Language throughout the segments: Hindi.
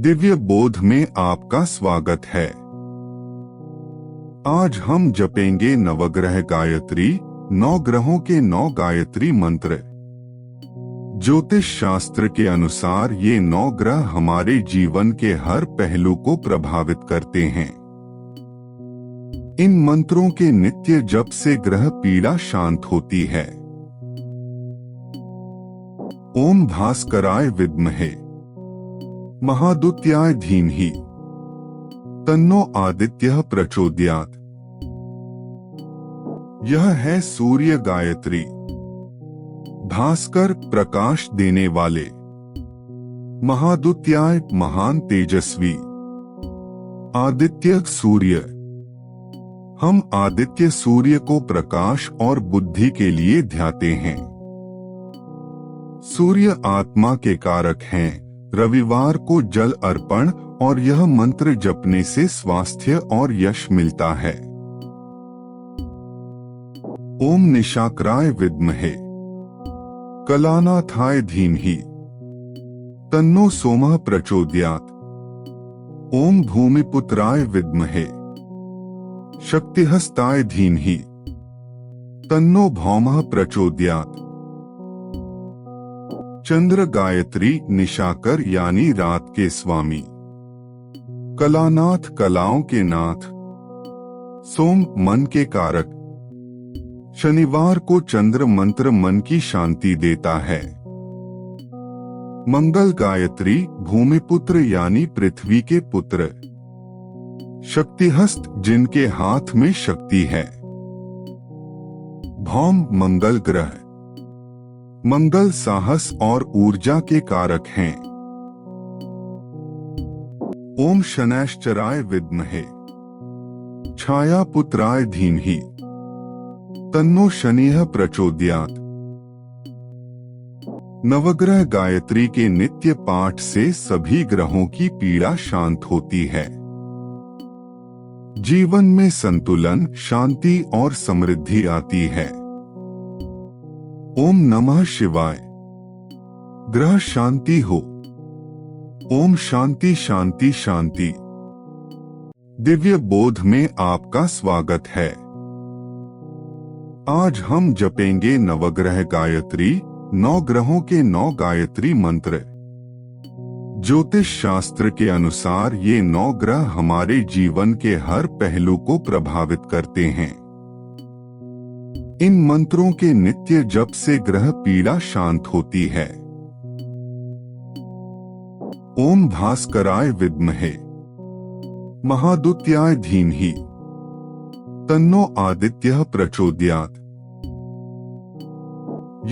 दिव्य बोध में आपका स्वागत है। आज हम जपेंगे नवग्रह गायत्री, 9 ग्रहों के 9 गायत्री मंत्र। ज्योतिष शास्त्र के अनुसार ये 9 ग्रह हमारे जीवन के हर पहलू को प्रभावित करते हैं। इन मंत्रों के नित्य जप से ग्रह पीड़ा शांत होती है। ओम भास्कराय विद्महे महादुत्याय धीमहि तन्नो आदित्यः प्रचोदयात्। यह है सूर्य गायत्री। भास्कर प्रकाश देने वाले, महादुत्याय महान तेजस्वी, आदित्य सूर्य। हम आदित्य सूर्य को प्रकाश और बुद्धि के लिए ध्याते हैं। सूर्य आत्मा के कारक हैं। रविवार को जल अर्पण और यह मंत्र जपने से स्वास्थ्य और यश मिलता है। ओम निशाकराय विद्महे कलानाथाय धीमहि तन्नो सोमः प्रचोदयात्। ओम भूमिपुत्राय विद्महे शक्तिहस्ताय धीमहि तन्नो भौमः प्रचोदयात्। चंद्र गायत्री निशाकर यानी रात के स्वामी, कलानाथ कलाओं के नाथ, सोम मन के कारक। शनिवार को चंद्र मंत्र मन की शांति देता है। मंगल गायत्री भूमिपुत्र यानी पृथ्वी के पुत्र, शक्तिहस्त जिनके हाथ में शक्ति है। भौम मंगल ग्रह, मंगल साहस और ऊर्जा के कारक हैं। ओम शनैश्चराय विद्महे छाया पुत्राय धीमहि तन्नो शनिः प्रचोदयात्। नवग्रह गायत्री के नित्य पाठ से सभी ग्रहों की पीड़ा शांत होती है। जीवन में संतुलन, शांति और समृद्धि आती है। ओम नमः शिवाय। ग्रह शांति हो। ओम शांति शांति शांति। दिव्य बोध में आपका स्वागत है। आज हम जपेंगे नवग्रह गायत्री, 9 ग्रहों के 9 गायत्री मंत्र। ज्योतिष शास्त्र के अनुसार ये 9 ग्रह हमारे जीवन के हर पहलू को प्रभावित करते हैं। इन मंत्रों के नित्य जप से ग्रह पीड़ा शांत होती है। ओम भास्कराय विद्महे महादुत्याय धीमहि तन्नो आदित्यः प्रचोदयात्।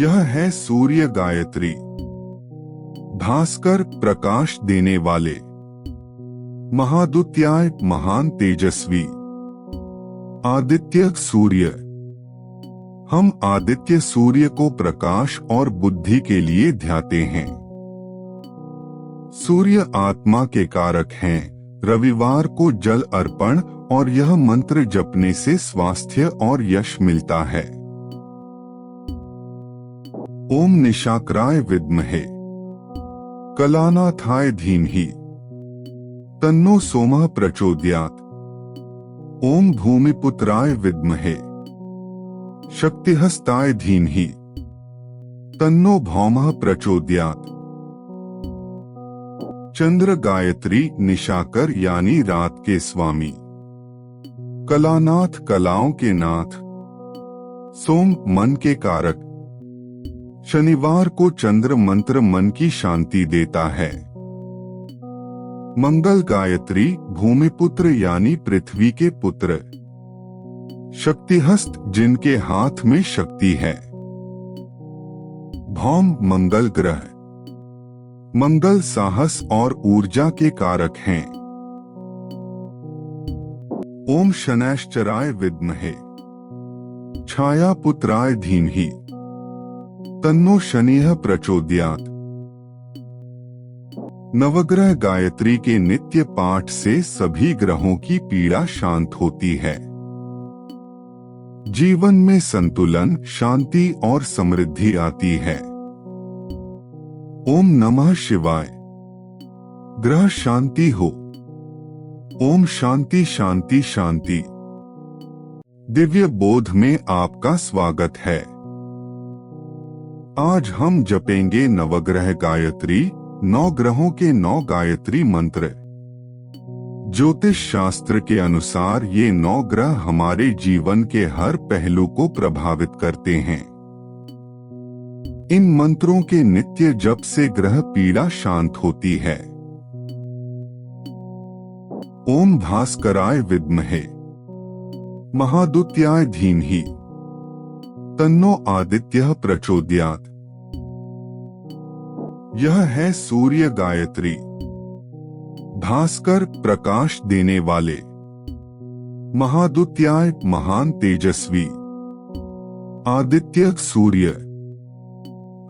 यह है सूर्य गायत्री। भास्कर प्रकाश देने वाले, महादुत्याय महान तेजस्वी, आदित्य सूर्य। हम आदित्य सूर्य को प्रकाश और बुद्धि के लिए ध्याते हैं। सूर्य आत्मा के कारक हैं। रविवार को जल अर्पण और यह मंत्र जपने से स्वास्थ्य और यश मिलता है। ओम निशाकराय विद्महे कलानाथाय धीमहि तन्नो सोमः प्रचोदयात्। ओम भूमिपुत्राय विद्महे शक्तिहस्ताय धीमहि तन्नो भौमः प्रचोदयात्। चंद्र गायत्री निशाकर यानी रात के स्वामी, कलानाथ कलाओं के नाथ, सोम मन के कारक। शनिवार को चंद्र मंत्र मन की शांति देता है। मंगल गायत्री भूमिपुत्र यानी पृथ्वी के पुत्र, शक्तिहस्त जिनके हाथ में शक्ति है। भौम मंगल ग्रह, मंगल साहस और ऊर्जा के कारक हैं। ओम शनैश्चराय विद्महे छाया पुत्राय धीमहि तन्नो शनिः प्रचोदयात्। नवग्रह गायत्री के नित्य पाठ से सभी ग्रहों की पीड़ा शांत होती है। जीवन में संतुलन, शांति और समृद्धि आती है। ओम नमः शिवाय। ग्रह शांति हो। ओम शांति शांति शांति। दिव्य बोध में आपका स्वागत है। आज हम जपेंगे नवग्रह गायत्री, 9 ग्रहों के 9 गायत्री मंत्र। ज्योतिष शास्त्र के अनुसार ये 9 ग्रह हमारे जीवन के हर पहलू को प्रभावित करते हैं। इन मंत्रों के नित्य जप से ग्रह पीड़ा शांत होती है। ओम भास्कराय विद्महे महादुत्याय धीमहि तन्नो आदित्यः प्रचोदयात्। यह है सूर्य गायत्री। भास्कर प्रकाश देने वाले, महादुत्याय महान तेजस्वी, आदित्य सूर्य।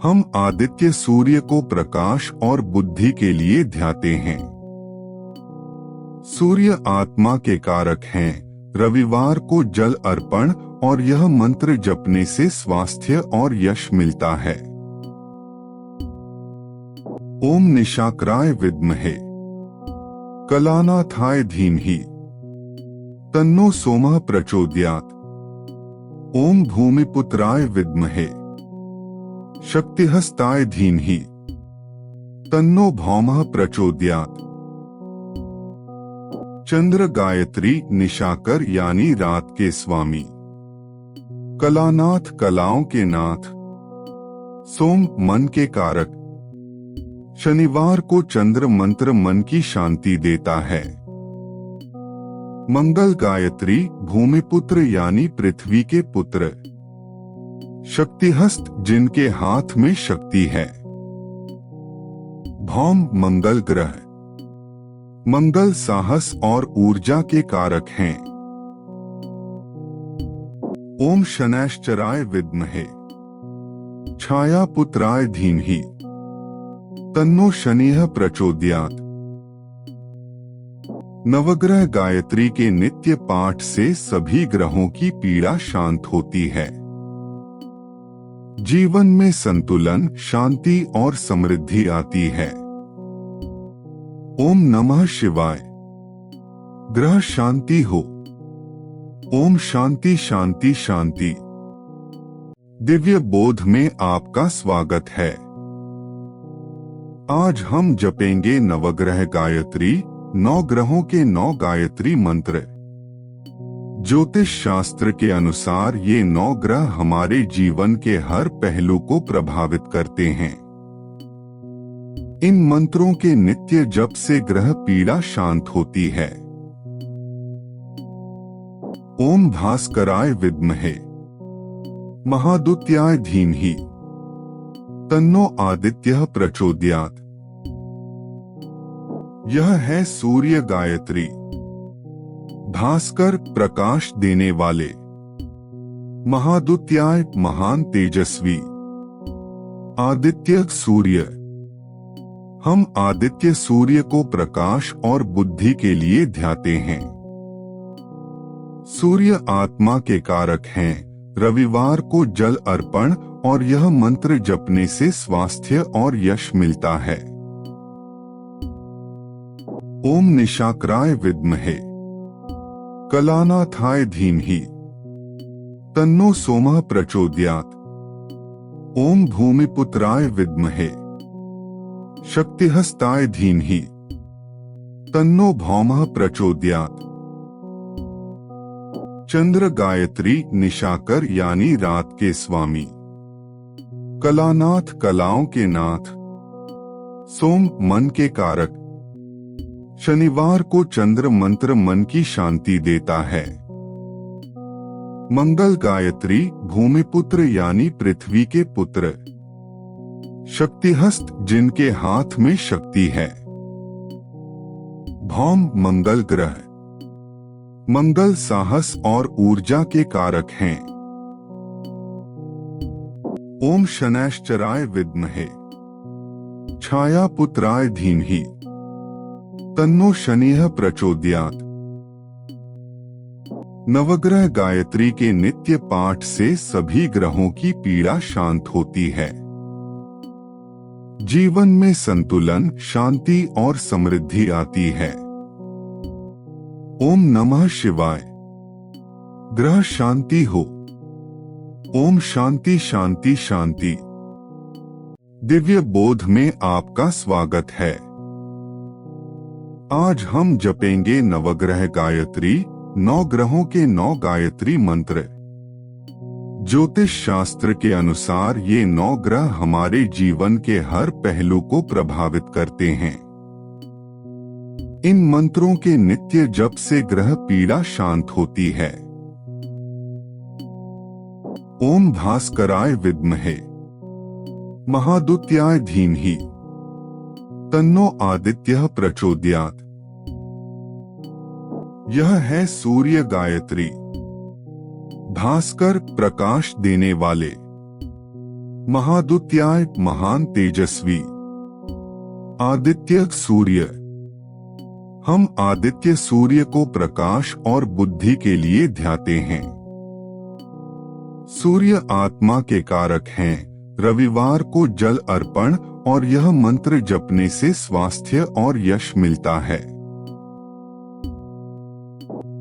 हम आदित्य सूर्य को प्रकाश और बुद्धि के लिए ध्याते हैं। सूर्य आत्मा के कारक हैं। रविवार को जल अर्पण और यह मंत्र जपने से स्वास्थ्य और यश मिलता है। ओम निशाकराय विद्महे कलानाथाय धीमहि तन्नो सोमः प्रचोदयात्। ओम भूमिपुत्राय विद्महे शक्तिहस्ताय धीमहि तन्नो भौमः प्रचोदयात्। चंद्र गायत्री निशाकर यानी रात के स्वामी, कलानाथ कलाओं के नाथ, सोम मन के कारक। शनिवार को चंद्र मंत्र मन की शांति देता है। मंगल गायत्री भूमिपुत्र यानी पृथ्वी के पुत्र, शक्तिहस्त जिनके हाथ में शक्ति है। भौम मंगल ग्रह, मंगल साहस और ऊर्जा के कारक हैं। ओम शनैश्चराय विद्महे छायापुत्राय धीमहि तन्नो शनिः प्रचोदयात्। नवग्रह गायत्री के नित्य पाठ से सभी ग्रहों की पीड़ा शांत होती है। जीवन में संतुलन, शांति और समृद्धि आती है। ओम नमः शिवाय। ग्रह शांति हो। ओम शांति शांति शांति। दिव्य बोध में आपका स्वागत है। आज हम जपेंगे नवग्रह गायत्री, 9 ग्रहों के 9 गायत्री मंत्र। ज्योतिष शास्त्र के अनुसार ये 9 ग्रह हमारे जीवन के हर पहलू को प्रभावित करते हैं। इन मंत्रों के नित्य जप से ग्रह पीड़ा शांत होती है। ओम भास्कराय विद्महे महादुत्याय धीमहि तन्नो आदित्यः प्रचोदयात्। यह है सूर्य गायत्री। भास्कर प्रकाश देने वाले, महादुत्याय महान तेजस्वी, आदित्य सूर्य। हम आदित्य सूर्य को प्रकाश और बुद्धि के लिए ध्याते हैं। सूर्य आत्मा के कारक हैं। रविवार को जल अर्पण और यह मंत्र जपने से स्वास्थ्य और यश मिलता है। ओम निशाकराय विद्महे कलानाथाय धीमहि तन्नो सोमः प्रचोदयात्। ओम भूमिपुत्राय विद्महे शक्तिहस्ताय धीमहि तन्नो भौमः प्रचोदयात्। चंद्र गायत्री निशाकर यानी रात के स्वामी, कलानाथ कलाओं के नाथ, सोम मन के कारक। शनिवार को चंद्र मंत्र मन की शांति देता है। मंगल गायत्री भूमिपुत्र यानी पृथ्वी के पुत्र, शक्तिहस्त जिनके हाथ में शक्ति है। भौम मंगल ग्रह, मंगल साहस और ऊर्जा के कारक हैं। ओम शनैश्चराय विद्महे छायापुत्राय धीमहि तन्नो शनिः प्रचोदयात्। नवग्रह गायत्री के नित्य पाठ से सभी ग्रहों की पीड़ा शांत होती है। जीवन में संतुलन, शांति और समृद्धि आती है। ओम नमः शिवाय। ग्रह शांति हो। ओम शांति शांति शांति। दिव्य बोध में आपका स्वागत है। आज हम जपेंगे नवग्रह गायत्री, 9 ग्रहों के 9 गायत्री मंत्र। ज्योतिष शास्त्र के अनुसार ये 9 ग्रह हमारे जीवन के हर पहलू को प्रभावित करते हैं। इन मंत्रों के नित्य जप से ग्रह पीड़ा शांत होती है। ओम भास्कराय विद्महे महादुत्याय धीमहि तन्नो आदित्यः प्रचोदयात्। यह है सूर्य गायत्री। भास्कर प्रकाश देने वाले, महादुत्याय महान तेजस्वी, आदित्य सूर्य। हम आदित्य सूर्य को प्रकाश और बुद्धि के लिए ध्याते हैं। सूर्य आत्मा के कारक हैं। रविवार को जल अर्पण और यह मंत्र जपने से स्वास्थ्य और यश मिलता है।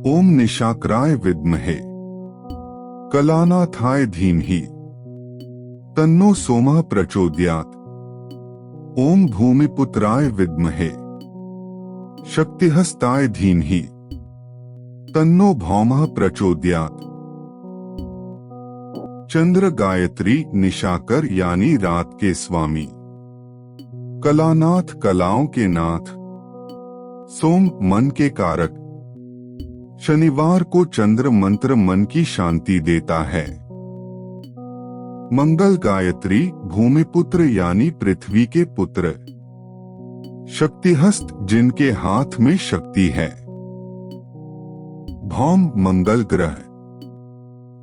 ओम निशाकराय विद्महे कलानाथाय धीमहि तन्नो सोमः प्रचोदयात्। ओम भूमिपुत्राय विद्महे शक्तिहस्ताय धीमहि तन्नो भौमः प्रचोदयात्। चंद्र गायत्री निशाकर यानी रात के स्वामी, कलानाथ कलाओं के नाथ, सोम मन के कारक। शनिवार को चंद्र मंत्र मन की शांति देता है। मंगल गायत्री भूमिपुत्र यानी पृथ्वी के पुत्र, शक्तिहस्त जिनके हाथ में शक्ति है। भौम मंगल ग्रह,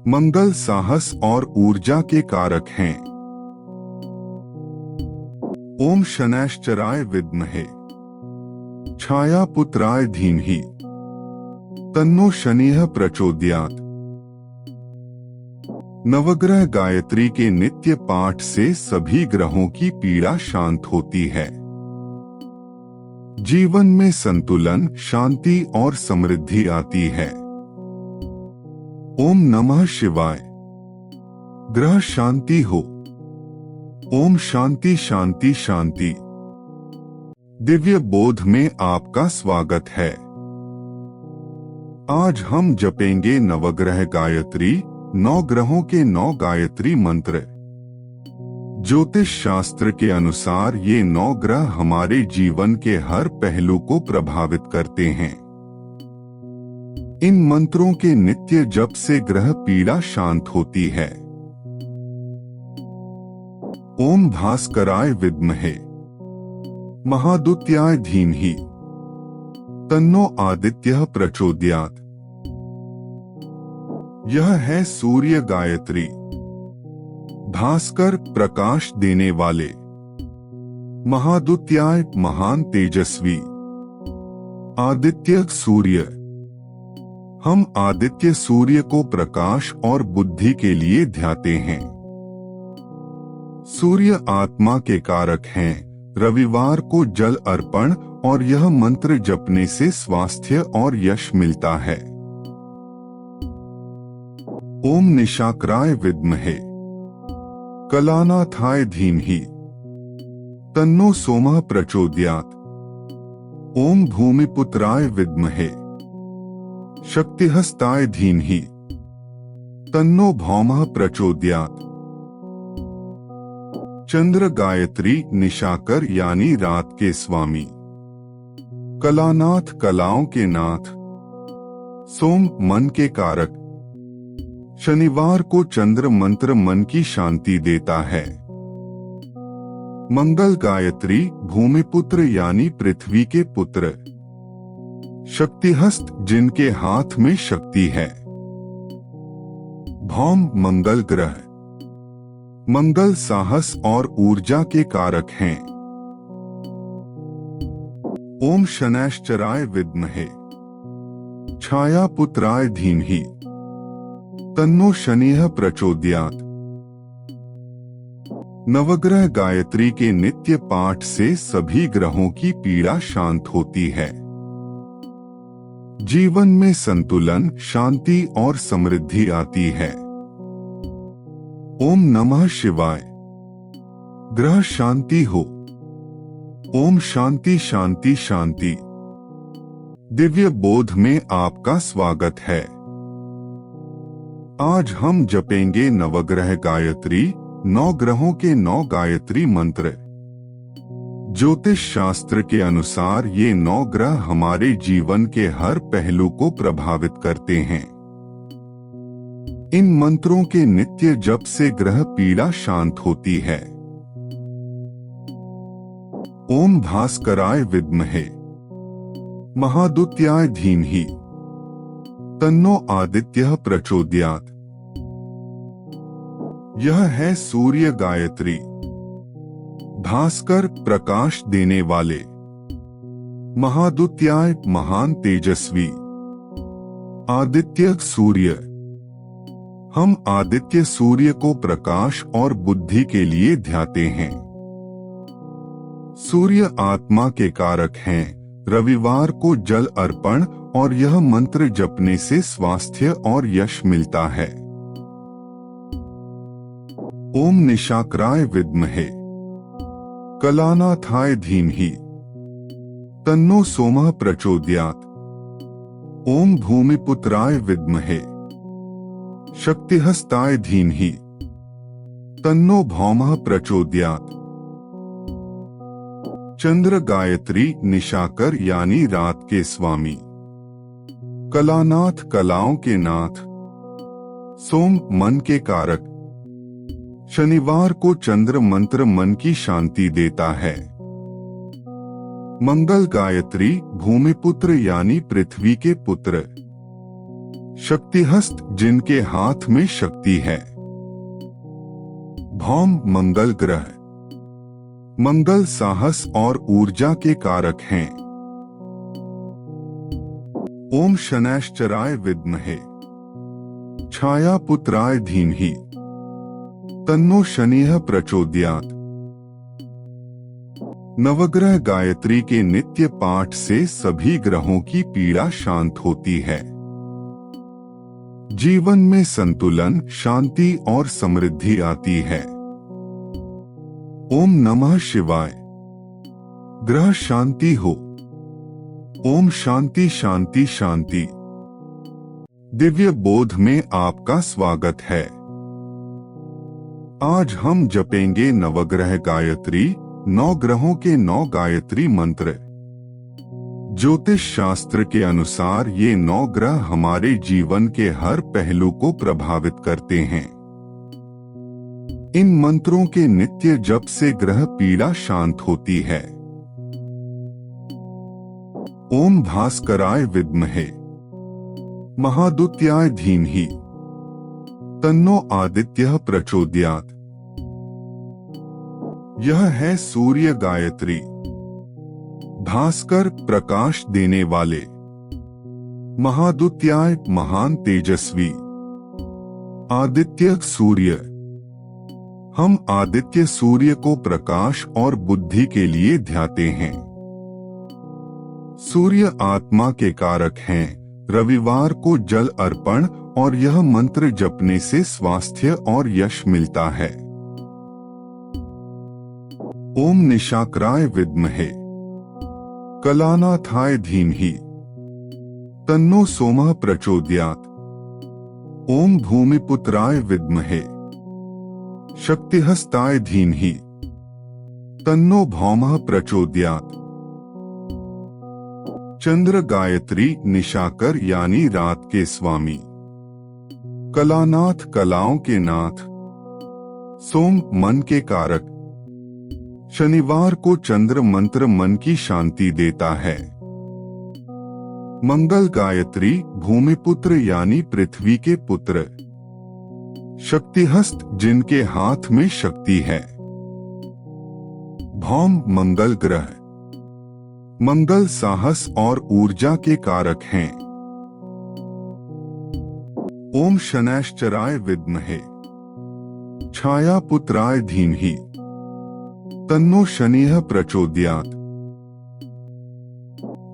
मंगल साहस और ऊर्जा के कारक हैं। ओम शनैश्चराय विद्महे छायापुत्राय धीमहि तन्नो शनिः प्रचोदयात्। नवग्रह गायत्री के नित्य पाठ से सभी ग्रहों की पीड़ा शांत होती है। जीवन में संतुलन, शांति और समृद्धि आती है। ओम नमः शिवाय। ग्रह शांति हो। ओम शांति शांति शांति। दिव्य बोध में आपका स्वागत है। आज हम जपेंगे नवग्रह गायत्री, 9 ग्रहों के 9 गायत्री मंत्र। ज्योतिष शास्त्र के अनुसार ये 9 ग्रह हमारे जीवन के हर पहलू को प्रभावित करते हैं। इन मंत्रों के नित्य जप से ग्रह पीड़ा शांत होती है। ओम भास्कराय विद्महे महादुत्याय धीमहि तन्नो आदित्यः प्रचोदयात्। यह है सूर्य गायत्री। भास्कर प्रकाश देने वाले, महादुत्याय महान तेजस्वी, आदित्य सूर्य। हम आदित्य सूर्य को प्रकाश और बुद्धि के लिए ध्याते हैं। सूर्य आत्मा के कारक हैं। रविवार को जल अर्पण और यह मंत्र जपने से स्वास्थ्य और यश मिलता है। ओम निशाकराय विद्महे कलानाथाय धीमहि तन्नो सोमः प्रचोदयात्। ओम भूमिपुत्राय विद्महे शक्तिहस्ताय धीमहि तन्नो भौमः प्रचोदयात्। चंद्र गायत्री निशाकर यानी रात के स्वामी, कलानाथ कलाओं के नाथ, सोम मन के कारक। शनिवार को चंद्र मंत्र मन की शांति देता है। मंगल गायत्री भूमिपुत्र यानी पृथ्वी के पुत्र, शक्तिहस्त जिनके हाथ में शक्ति है। भौम मंगल ग्रह, मंगल साहस और ऊर्जा के कारक हैं। ओम शनैश्चराय विद्महे छायापुत्राय धीमहि तन्नो शनिः प्रचोदयात्। नवग्रह गायत्री के नित्य पाठ से सभी ग्रहों की पीड़ा शांत होती है। जीवन में संतुलन, शांति और समृद्धि आती है। ओम नमः शिवाय। ग्रह शांति हो। ओम शांति शांति शांति। दिव्य बोध में आपका स्वागत है। आज हम जपेंगे नवग्रह गायत्री, 9 ग्रहों के 9 गायत्री मंत्र। ज्योतिष शास्त्र के अनुसार ये 9 ग्रह हमारे जीवन के हर पहलू को प्रभावित करते हैं। इन मंत्रों के नित्य जप से ग्रह पीड़ा शांत होती है। ओम भास्कराय विद्महे महादुत्याय धीमहि तन्नो आदित्यः प्रचोदयात्। यह है सूर्य गायत्री। भास्कर प्रकाश देने वाले, महादुत्याय महान तेजस्वी, आदित्य सूर्य। हम आदित्य सूर्य को प्रकाश और बुद्धि के लिए ध्याते हैं। सूर्य आत्मा के कारक हैं। रविवार को जल अर्पण और यह मंत्र जपने से स्वास्थ्य और यश मिलता है। ओम निशाकराय विद्महे कलानाथाय धीमहि तन्नो सोमः प्रचोदयात्। ओम भूमिपुत्राय विद्महे शक्तिहस्ताय धीमहि तन्नो भौमः प्रचोदयात्। चंद्र गायत्री निशाकर यानी रात के स्वामी, कलानाथ कलाओं के नाथ, सोम मन के कारक। शनिवार को चंद्र मंत्र मन की शांति देता है। मंगल गायत्री भूमिपुत्र यानी पृथ्वी के पुत्र, शक्तिहस्त जिनके हाथ में शक्ति है। भौम मंगल ग्रह, मंगल साहस और ऊर्जा के कारक हैं। ओम शनैश्चराय विद्महे छाया पुत्राय धीमहि तन्नो शनिः प्रचोदयात्। नवग्रह गायत्री के नित्य पाठ से सभी ग्रहों की पीड़ा शांत होती है। जीवन में संतुलन, शांति और समृद्धि आती है। ओम नमः शिवाय। ग्रह शांति हो। ओम शांति शांति शांति। दिव्य बोध में आपका स्वागत है। आज हम जपेंगे नवग्रह गायत्री, 9 ग्रहों के 9 गायत्री मंत्र। ज्योतिष शास्त्र के अनुसार ये 9 ग्रह हमारे जीवन के हर पहलू को प्रभावित करते हैं। इन मंत्रों के नित्य जप से ग्रह पीड़ा शांत होती है। ओम भास्कराय विद्महे महादुत्याय धीमहि तन्नो आदित्यः प्रचोदयात्। यह है सूर्य गायत्री। भास्कर प्रकाश देने वाले, महादुत्याय महान तेजस्वी, आदित्य सूर्य। हम आदित्य सूर्य को प्रकाश और बुद्धि के लिए ध्याते हैं। सूर्य आत्मा के कारक हैं। रविवार को जल अर्पण और यह मंत्र जपने से स्वास्थ्य और यश मिलता है। ओम निशाकराय विद्महे कलानाथाय धीमहि तन्नो सोमः प्रचोदयात्। ओम भूमिपुत्राय विद्महे शक्तिहस्ताय धीमहि तन्नो भौमः प्रचोदयात्। चंद्र गायत्री निशाकर यानी रात के स्वामी, कलानाथ कलाओं के नाथ, सोम मन के कारक। शनिवार को चंद्र मंत्र मन की शांति देता है। मंगल गायत्री भूमिपुत्र यानी पृथ्वी के पुत्र, शक्तिहस्त जिनके हाथ में शक्ति है। भौम मंगल ग्रह, मंगल साहस और ऊर्जा के कारक हैं। ओम शनैश्चराय विद्महे छाया पुत्राय धीमहि तन्नो शनिः प्रचोदयात्।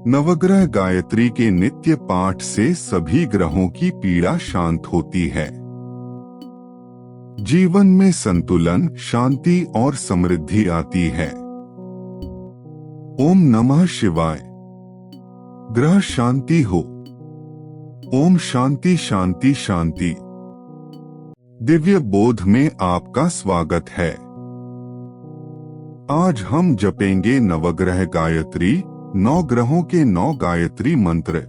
नवग्रह गायत्री के नित्य पाठ से सभी ग्रहों की पीड़ा शांत होती है। जीवन में संतुलन, शांति और समृद्धि आती है। ओम नमः शिवाय। ग्रह शांति हो। ओम शांति शांति शांति। दिव्य बोध में आपका स्वागत है। आज हम जपेंगे नवग्रह गायत्री, 9 ग्रहों के 9 गायत्री मंत्र।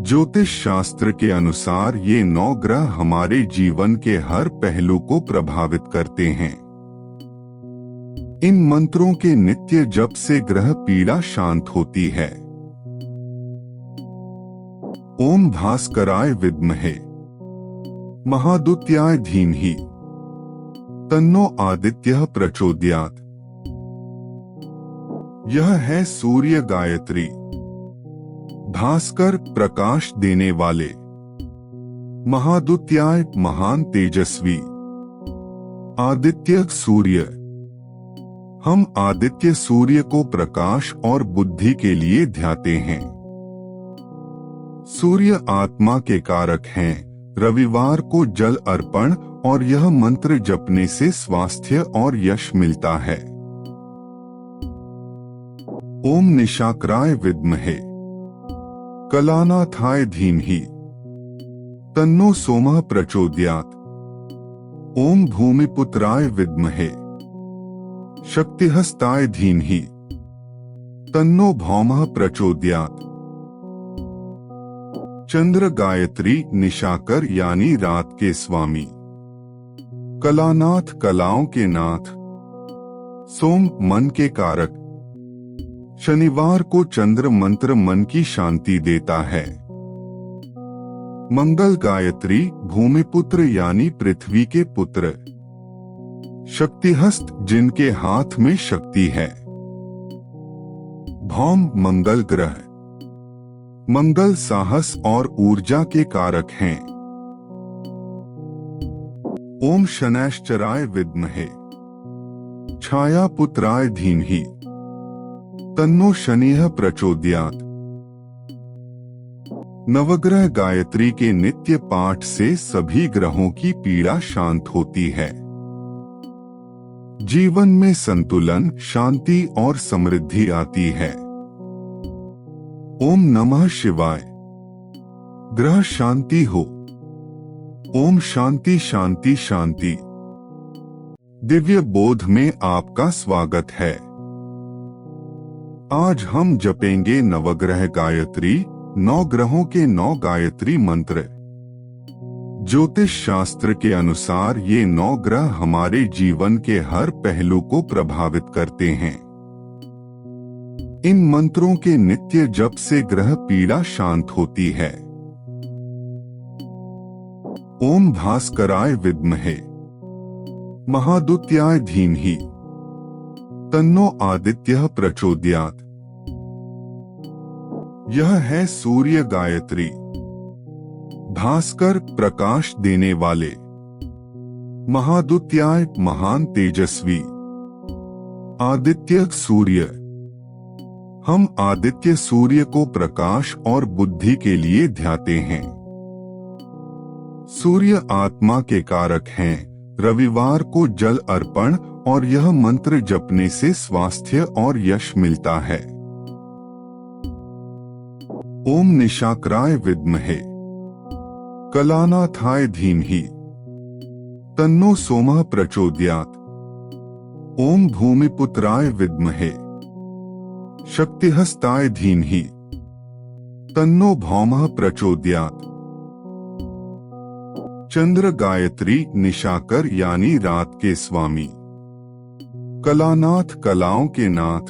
ज्योतिष शास्त्र के अनुसार ये 9 ग्रह हमारे जीवन के हर पहलू को प्रभावित करते हैं। इन मंत्रों के नित्य जप से ग्रह पीड़ा शांत होती है। ओम भास्कराय विद्महे महादुत्याय धीमहि तन्नो आदित्यः प्रचोदयात्। यह है सूर्य गायत्री। भास्कर प्रकाश देने वाले, महादुत्याय महान तेजस्वी, आदित्य सूर्य। हम आदित्य सूर्य को प्रकाश और बुद्धि के लिए ध्याते हैं। सूर्य आत्मा के कारक हैं। रविवार को जल अर्पण और यह मंत्र जपने से स्वास्थ्य और यश मिलता है। ओम निशाकराय विद्महे कलानाथाय धीमहि तन्नो सोमः प्रचोदयात्। ओम भूमिपुत्राय विद्महे शक्तिहस्ताय धीमहि तन्नो भौमः प्रचोदयात्। चंद्र गायत्री निशाकर यानी रात के स्वामी, कलानाथ कलाओं के नाथ, सोम मन के कारक। शनिवार को चंद्र मंत्र मन की शांति देता है। मंगल गायत्री भूमिपुत्र यानी पृथ्वी के पुत्र, शक्तिहस्त जिनके हाथ में शक्ति है। भौम मंगल ग्रह, मंगल साहस और ऊर्जा के कारक हैं। ओम शनैश्चराय विद्महे छाया पुत्राय धीमहि तन्नो शनिः प्रचोदयात्। नवग्रह गायत्री के नित्य पाठ से सभी ग्रहों की पीड़ा शांत होती है। जीवन में संतुलन, शांति और समृद्धि आती है। ओम नमः शिवाय। ग्रह शांति हो। ओम शांति शांति शांति। दिव्य बोध में आपका स्वागत है। आज हम जपेंगे नवग्रह गायत्री, 9 ग्रहों के 9 गायत्री मंत्र। ज्योतिष शास्त्र के अनुसार ये 9 ग्रह हमारे जीवन के हर पहलू को प्रभावित करते हैं। इन मंत्रों के नित्य जप से ग्रह पीड़ा शांत होती है। ओम भास्कराय विद्महे महादुत्याय धीमहि तन्नो आदित्यः प्रचोदयात्। यह है सूर्य गायत्री। भास्कर प्रकाश देने वाले, महादुत्याय महान तेजस्वी, आदित्य सूर्य। हम आदित्य सूर्य को प्रकाश और बुद्धि के लिए ध्याते हैं। सूर्य आत्मा के कारक हैं। रविवार को जल अर्पण और यह मंत्र जपने से स्वास्थ्य और यश मिलता है। ओम निशाकराय विद्महे कलानाथाय धीमहि तन्नो सोमः प्रचोदयात्। ओम भूमिपुत्राय विद्महे शक्तिहस्ताय धीमहि तन्नो भौमः प्रचोदयात्। चंद्र गायत्री निशाकर यानी रात के स्वामी, कलानाथ कलाओं के नाथ,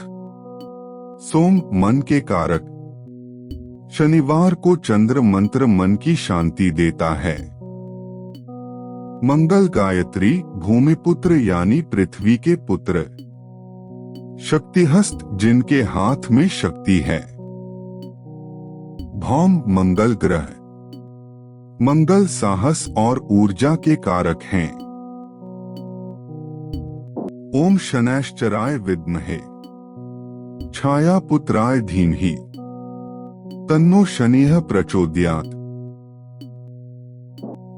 सोम मन के कारक। शनिवार को चंद्र मंत्र मन की शांति देता है। मंगल गायत्री भूमिपुत्र यानी पृथ्वी के पुत्र, शक्तिहस्त जिनके हाथ में शक्ति है। भौम मंगल ग्रह, मंगल साहस और ऊर्जा के कारक हैं। ओम शनैश्चराय विद्महे छायापुत्राय धीमहि तन्नो शनिः प्रचोदयात्।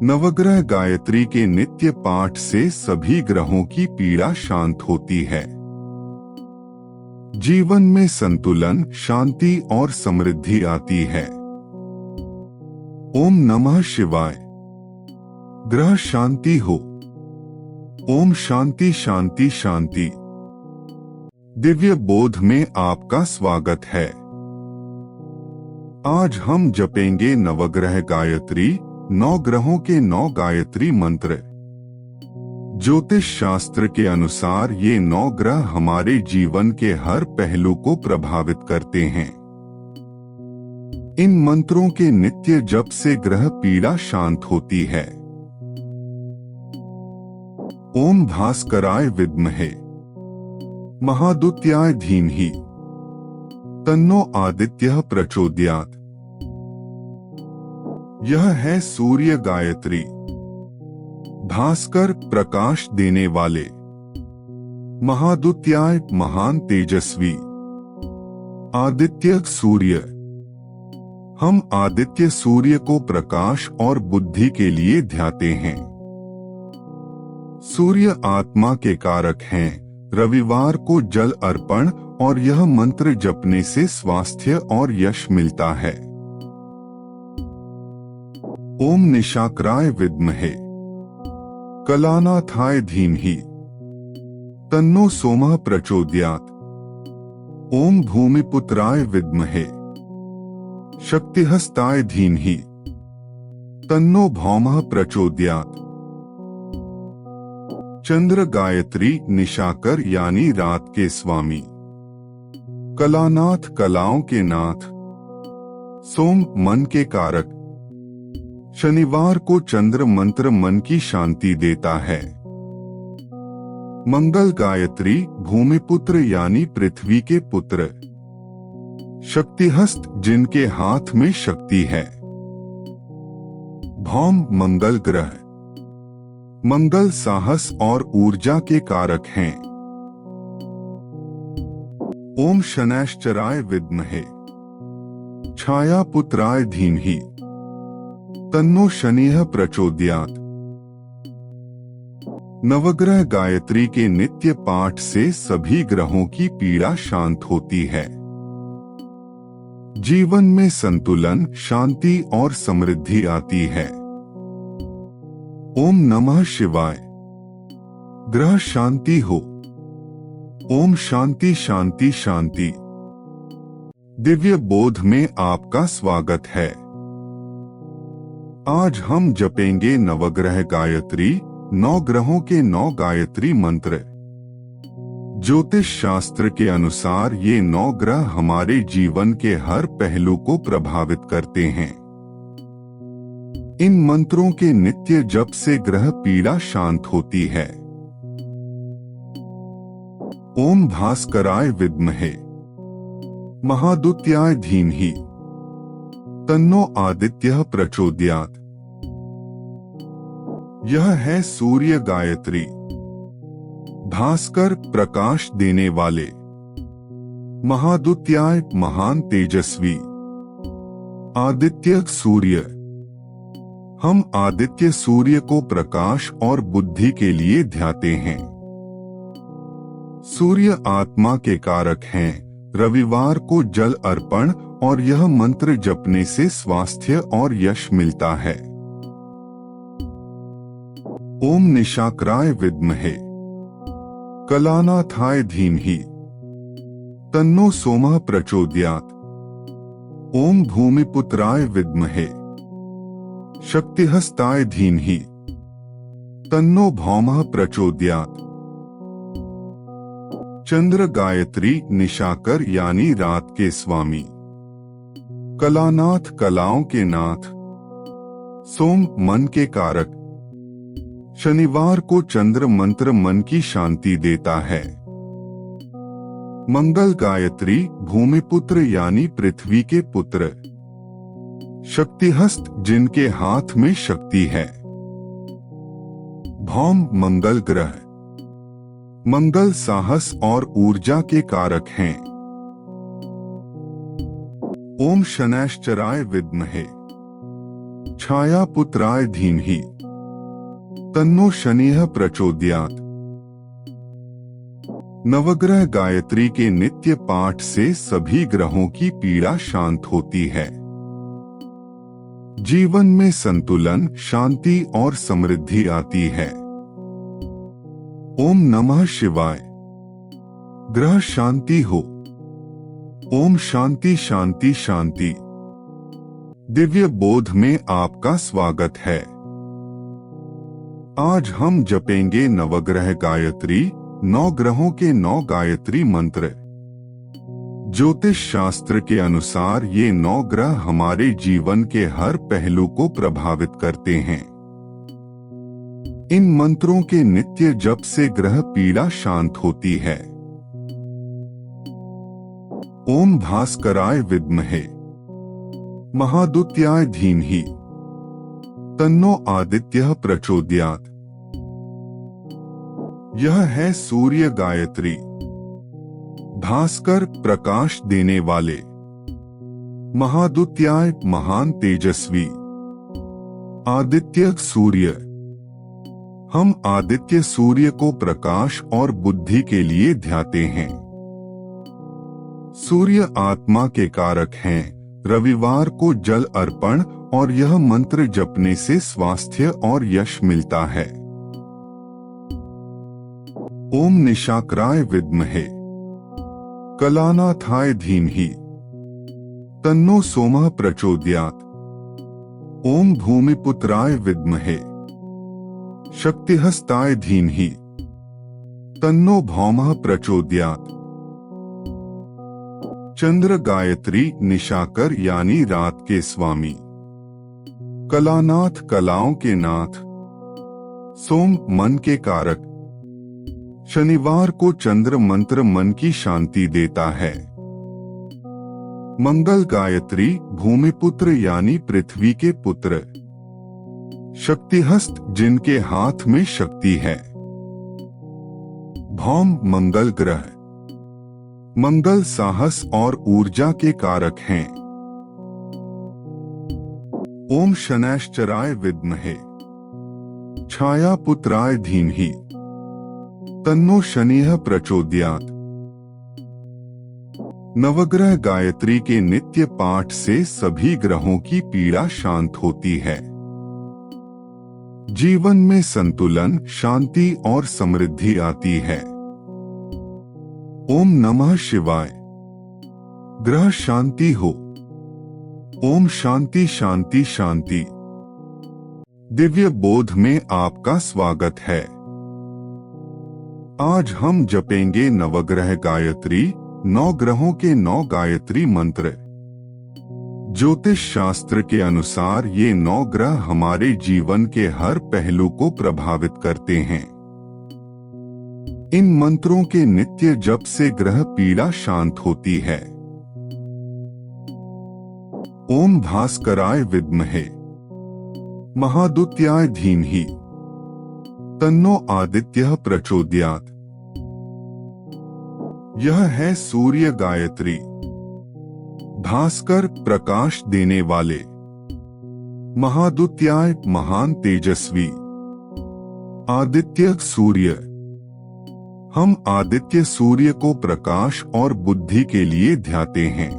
नवग्रह गायत्री के नित्य पाठ से सभी ग्रहों की पीड़ा शांत होती है। जीवन में संतुलन, शांति और समृद्धि आती है। ओम नमः शिवाय। ग्रह शांति हो। ओम शांति शांति शांति। दिव्य बोध में आपका स्वागत है। आज हम जपेंगे नवग्रह गायत्री, 9 ग्रहों के 9 गायत्री मंत्र। ज्योतिष शास्त्र के अनुसार ये 9 ग्रह हमारे जीवन के हर पहलू को प्रभावित करते हैं। इन मंत्रों के नित्य जप से ग्रह पीड़ा शांत होती है। ओम भास्कराय विद्महे महादुत्याय धीमहि तन्नो आदित्यः प्रचोदयात्। यह है सूर्य गायत्री। भास्कर प्रकाश देने वाले, महादुत्याय महान तेजस्वी, आदित्य सूर्य। हम आदित्य सूर्य को प्रकाश और बुद्धि के लिए ध्याते हैं। सूर्य आत्मा के कारक हैं। रविवार को जल अर्पण और यह मंत्र जपने से स्वास्थ्य और यश मिलता है। ओम निशाकराय विद्महे कलानाथाय धीमहि तन्नो सोमः प्रचोदयात्। ओम भूमिपुत्राय विद्महे शक्तिहस्ताय धीमहि तन्नो भौमः प्रचोदयात्। चंद्र गायत्री निशाकर यानी रात के स्वामी, कलानाथ कलाओं के नाथ, सोम मन के कारक। शनिवार को चंद्र मंत्र मन की शांति देता है। मंगल गायत्री भूमिपुत्र यानी पृथ्वी के पुत्र, शक्तिहस्त जिनके हाथ में शक्ति है। भौम मंगल ग्रह, मंगल साहस और ऊर्जा के कारक हैं। ओम शनैश्चराय विद्महे छायापुत्राय धीमहि तन्नो शनिः प्रचोदयात्। नवग्रह गायत्री के नित्य पाठ से सभी ग्रहों की पीड़ा शांत होती है। जीवन में संतुलन, शांति और समृद्धि आती है। ओम नमः शिवाय। ग्रह शांति हो। ओम शांति शांति शांति। दिव्य बोध में आपका स्वागत है। आज हम जपेंगे नवग्रह गायत्री, 9 ग्रहों के 9 गायत्री मंत्र। ज्योतिष शास्त्र के अनुसार ये 9 ग्रह हमारे जीवन के हर पहलू को प्रभावित करते हैं। इन मंत्रों के नित्य जप से ग्रह पीड़ा शांत होती है। ओम भास्कराय विद्महे महादुत्याय धीमहि तन्नो आदित्यः प्रचोदयात्। यह है सूर्य गायत्री। भास्कर प्रकाश देने वाले, महादुत्याय महान तेजस्वी, आदित्य सूर्य। हम आदित्य सूर्य को प्रकाश और बुद्धि के लिए ध्याते हैं। सूर्य आत्मा के कारक हैं। रविवार को जल अर्पण और यह मंत्र जपने से स्वास्थ्य और यश मिलता है। ओम निशाकराय विद्महे कलानाथाय धीमहि तन्नो सोमः प्रचोदयात्। ओम भूमिपुत्राय विद्महे शक्तिहस्ताय धीमहि तन्नो भौमः प्रचोदयात्। चंद्र गायत्री निशाकर यानी रात के स्वामी, कलानाथ कलाओं के नाथ, सोम मन के कारक। शनिवार को चंद्र मंत्र मन की शांति देता है। मंगल गायत्री भूमिपुत्र यानी पृथ्वी के पुत्र, शक्तिहस्त जिनके हाथ में शक्ति है। भौम मंगल ग्रह, मंगल साहस और ऊर्जा के कारक हैं। ओम शनैश्चराय विद्महे छाया पुत्राय धीमहि तन्नो शनिः प्रचोदयात्। नवग्रह गायत्री के नित्य पाठ से सभी ग्रहों की पीड़ा शांत होती है। जीवन में संतुलन, शांति और समृद्धि आती है। ओम नमः शिवाय। ग्रह शांति हो। ओम शांति शांति शांति। दिव्य बोध में आपका स्वागत है। आज हम जपेंगे नवग्रह गायत्री, 9 ग्रहों के 9 गायत्री मंत्र। ज्योतिष शास्त्र के अनुसार ये 9 ग्रह हमारे जीवन के हर पहलू को प्रभावित करते हैं। इन मंत्रों के नित्य जप से ग्रह पीड़ा शांत होती है। ओम भास्कराय विद्महे महादुत्याय धीमहि तन्नो आदित्यः प्रचोदयात्। यह है सूर्य गायत्री। भास्कर प्रकाश देने वाले, महादुत्याय महान तेजस्वी, आदित्य सूर्य। हम आदित्य सूर्य को प्रकाश और बुद्धि के लिए ध्याते हैं। सूर्य आत्मा के कारक हैं। रविवार को जल अर्पण और यह मंत्र जपने से स्वास्थ्य और यश मिलता है। ओम निशाकराय विद्महे कलानाथाय धीमहि तन्नो सोमः प्रचोदयात्। ओम भूमिपुत्राय विद्महे शक्तिहस्ताय धीमहि तन्नो भौमः प्रचोदयात्। चंद्र गायत्री निशाकर यानी रात के स्वामी, कलानाथ कलाओं के नाथ, सोम मन के कारक। शनिवार को चंद्र मंत्र मन की शांति देता है। मंगल गायत्री भूमिपुत्र यानी पृथ्वी के पुत्र, शक्तिहस्त जिनके हाथ में शक्ति है। भौम मंगल ग्रह, मंगल साहस और ऊर्जा के कारक हैं। ओम शनैश्चराय विद्महे छाया पुत्राय धीमहि तन्नो शनिः प्रचोदयात्। नवग्रह गायत्री के नित्य पाठ से सभी ग्रहों की पीड़ा शांत होती है। जीवन में संतुलन, शांति और समृद्धि आती है। ओम नमः शिवाय। ग्रह शांति हो। ओम शांति शांति शांति। दिव्य बोध में आपका स्वागत है। आज हम जपेंगे नवग्रह गायत्री, 9 ग्रहों के 9 गायत्री मंत्र। ज्योतिष शास्त्र के अनुसार ये 9 ग्रह हमारे जीवन के हर पहलू को प्रभावित करते हैं। इन मंत्रों के नित्य जप से ग्रह पीड़ा शांत होती है। ओम भास्कराय विद्महे महादुत्याय धीमहि तन्नो आदित्यः प्रचोदयात्। यह है सूर्य गायत्री। भास्कर प्रकाश देने वाले, महादुत्याय महान तेजस्वी, आदित्य सूर्य। हम आदित्य सूर्य को प्रकाश और बुद्धि के लिए ध्याते हैं।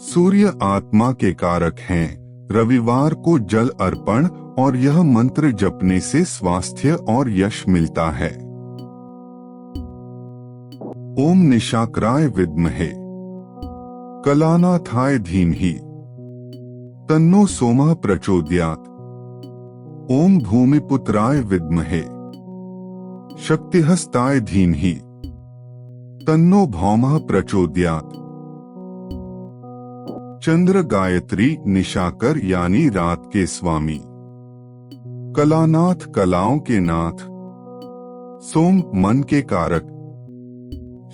सूर्य आत्मा के कारक हैं। रविवार को जल अर्पण और यह मंत्र जपने से स्वास्थ्य और यश मिलता है। ओम निशाकराय विद्महे कलानाथाय धीमहि तन्नो सोमः प्रचोदयात्। ओम भूमिपुत्राय विद्महे शक्तिहस्ताय धीमहि तन्नो भौमः प्रचोदयात्। चंद्र गायत्री निशाकर यानी रात के स्वामी, कलानाथ कलाओं के नाथ, सोम मन के कारक।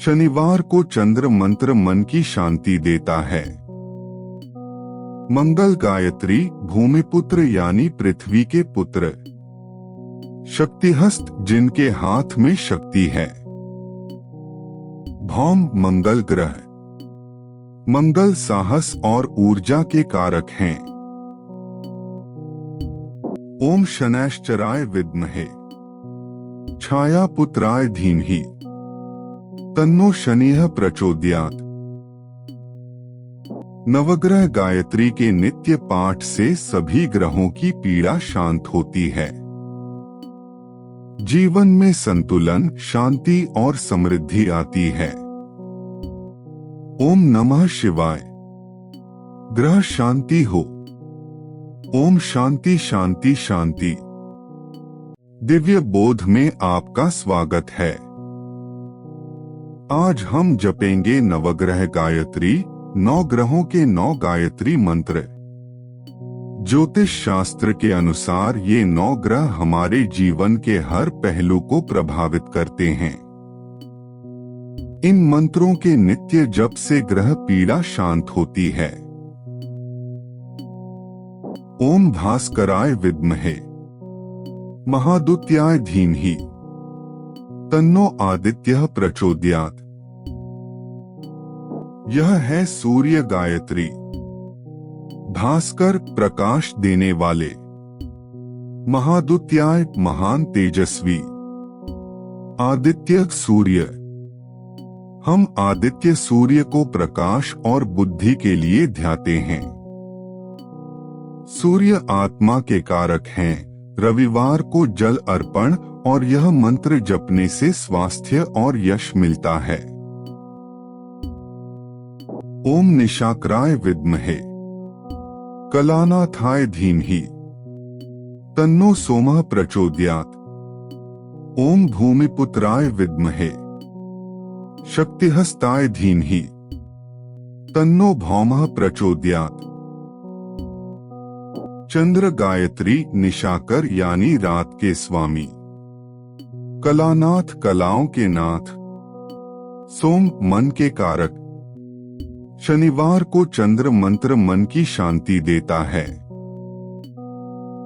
शनिवार को चंद्र मंत्र मन की शांति देता है। मंगल गायत्री भूमिपुत्र यानी पृथ्वी के पुत्र, शक्तिहस्त जिनके हाथ में शक्ति है। भौम मंगल ग्रह। मंगल साहस और ऊर्जा के कारक हैं। ओम शनैश्चराय विद्महे छाया पुत्राय धीमहि तन्नो शनिः प्रचोदयात्। नवग्रह गायत्री के नित्य पाठ से सभी ग्रहों की पीड़ा शांत होती है। जीवन में संतुलन, शांति और समृद्धि आती है। ओम नमः शिवाय। ग्रह शांति हो। ओम शांति शांति शांति। दिव्य बोध में आपका स्वागत है। आज हम जपेंगे नवग्रह गायत्री, 9 ग्रहों के 9 गायत्री मंत्र। ज्योतिष शास्त्र के अनुसार ये 9 ग्रह हमारे जीवन के हर पहलू को प्रभावित करते हैं। इन मंत्रों के नित्य जप से ग्रह पीड़ा शांत होती है। ओम भास्कराय विद्महे महादुत्याय धीमहि तन्नो आदित्यः प्रचोदयात्। यह है सूर्य गायत्री। भास्कर प्रकाश देने वाले, महादुत्याय महान तेजस्वी, आदित्य सूर्य। हम आदित्य सूर्य को प्रकाश और बुद्धि के लिए ध्याते हैं। सूर्य आत्मा के कारक हैं। रविवार को जल अर्पण और यह मंत्र जपने से स्वास्थ्य और यश मिलता है। ओम निशाकराय विद्महे कलानाथाय धीमहि तन्नो सोमः प्रचोदयात्। ओम भूमिपुत्राय विद्महे शक्तिहस्ताय धीमहि तन्नो भौमः प्रचोदयात्। चंद्र गायत्री निशाकर यानी रात के स्वामी, कलानाथ कलाओं के नाथ, सोम मन के कारक। शनिवार को चंद्र मंत्र मन की शांति देता है।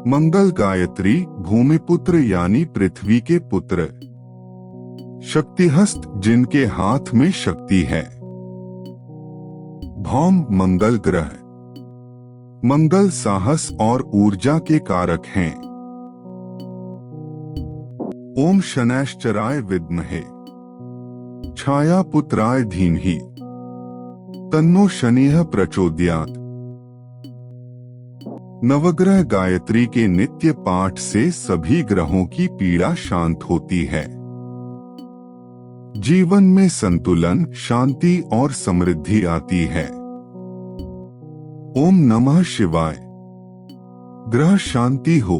मंगल गायत्री भूमिपुत्र यानी पृथ्वी के पुत्र, शक्तिहस्त जिनके हाथ में शक्ति है। भौम मंगल ग्रह। मंगल साहस और ऊर्जा के कारक हैं। ओम शनैश्चराय विद्महे छाया पुत्राय धीमहि तन्नो शनिः प्रचोदयात्। नवग्रह गायत्री के नित्य पाठ से सभी ग्रहों की पीड़ा शांत होती है। जीवन में संतुलन, शांति और समृद्धि आती है। ओम नमः शिवाय। ग्रह शांति हो।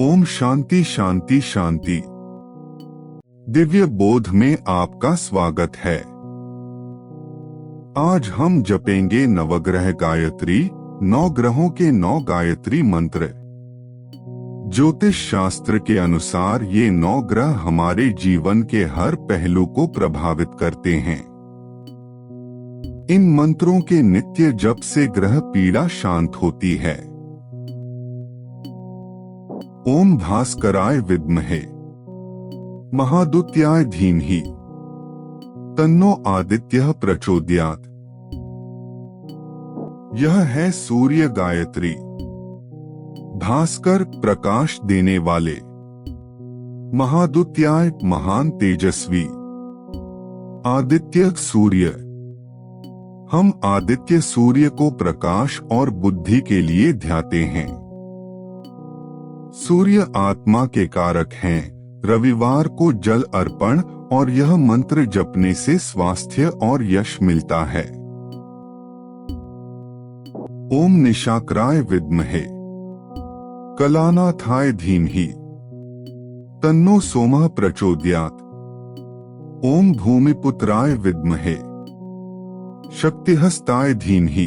ओम शांति शांति शांति। दिव्य बोध में आपका स्वागत है। आज हम जपेंगे नवग्रह गायत्री, 9 ग्रहों के 9 गायत्री मंत्र। ज्योतिष शास्त्र के अनुसार ये 9 ग्रह हमारे जीवन के हर पहलू को प्रभावित करते हैं। इन मंत्रों के नित्य जप से ग्रह पीड़ा शांत होती है। ओम भास्कराय विद्महे महादुत्याय धीमहि तन्नो आदित्यः प्रचोदयात्। यह है सूर्य गायत्री। भास्कर प्रकाश देने वाले, महादुत्याय महान तेजस्वी, आदित्य सूर्य। हम आदित्य सूर्य को प्रकाश और बुद्धि के लिए ध्याते हैं। सूर्य आत्मा के कारक हैं। रविवार को जल अर्पण और यह मंत्र जपने से स्वास्थ्य और यश मिलता है। ओम निशाकराय विद्महे कलानाथाय धीमहि तन्नो सोमः प्रचोदयात्। ओम भूमिपुत्राय विद्महे शक्तिहस्ताय धीमहि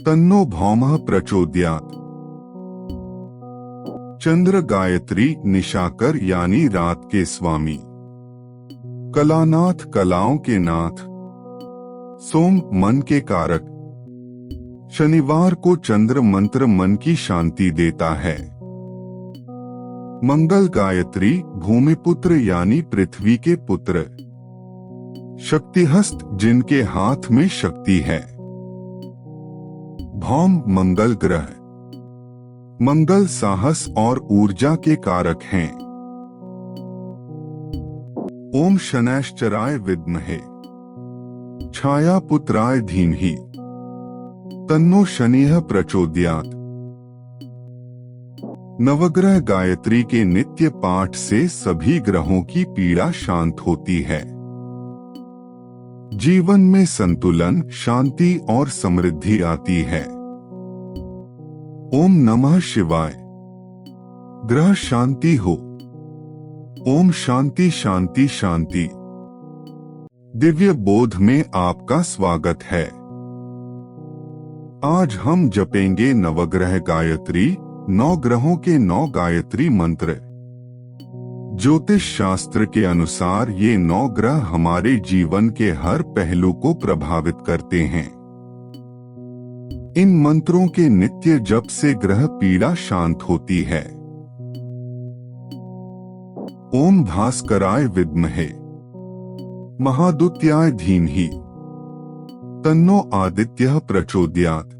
तन्नो भौमः प्रचोदयात्। चंद्र गायत्री निशाकर यानी रात के स्वामी, कलानाथ कलाओं के नाथ, सोम मन के कारक। शनिवार को चंद्र मंत्र मन की शांति देता है। मंगल गायत्री भूमिपुत्र यानी पृथ्वी के पुत्र। शक्तिहस्त जिनके हाथ में शक्ति है। भौम मंगल ग्रह। मंगल साहस और ऊर्जा के कारक हैं। ओम शनैश्चराय विद्महे छाया पुत्राय धीमहि तन्नो शनिः प्रचोदयात्। नवग्रह गायत्री के नित्य पाठ से सभी ग्रहों की पीड़ा शांत होती है। जीवन में संतुलन, शांति और समृद्धि आती है। ओम नमः शिवाय। ग्रह शांति हो। ओम शांति शांति शांति। दिव्य बोध में आपका स्वागत है। आज हम जपेंगे नवग्रह गायत्री, 9 ग्रहों के 9 गायत्री मंत्र। ज्योतिष शास्त्र के अनुसार ये 9 ग्रह हमारे जीवन के हर पहलू को प्रभावित करते हैं। इन मंत्रों के नित्य जप से ग्रह पीड़ा शांत होती है। ओम भास्कराय विद्महे महादुत्याय धीमहि तन्नो आदित्यः प्रचोदयात्।